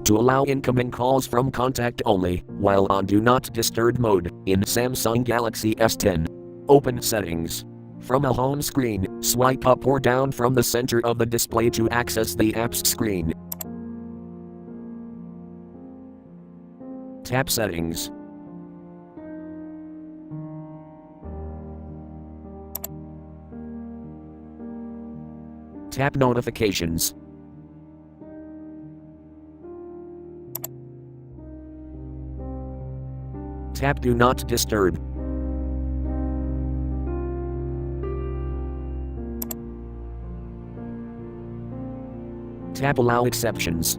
To allow incoming calls from contact only, while on Do Not Disturb mode, in Samsung Galaxy S10. Open Settings. From a home screen, swipe up or down from the center of the display to access the apps screen. Tap Settings. Tap Notifications. Tap Do Not Disturb. Tap Allow Exceptions.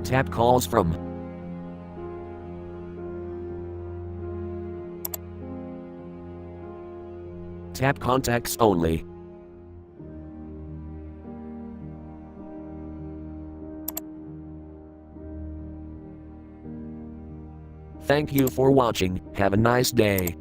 Tap Calls From. Tap Contacts Only. Thank you for watching. Have a nice day.